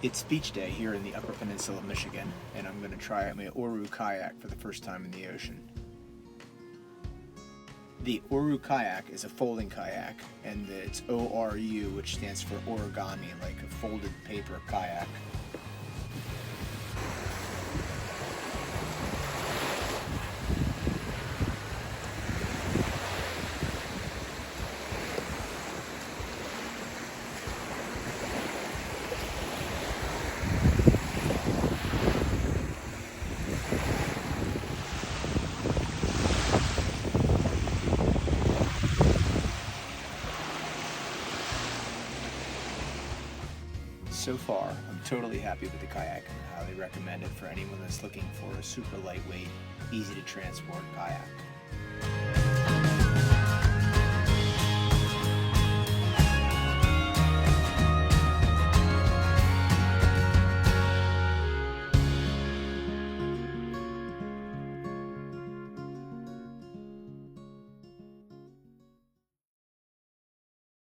It's beach day here in the Upper Peninsula of Michigan, and I'm going to try out my Oru kayak for the first time in the ocean. The Oru kayak is a folding kayak, and it's ORU, which stands for origami, like a folded paper kayak. So far, I'm totally happy with the kayak and highly recommend it for anyone that's looking for a super lightweight, easy to transport kayak.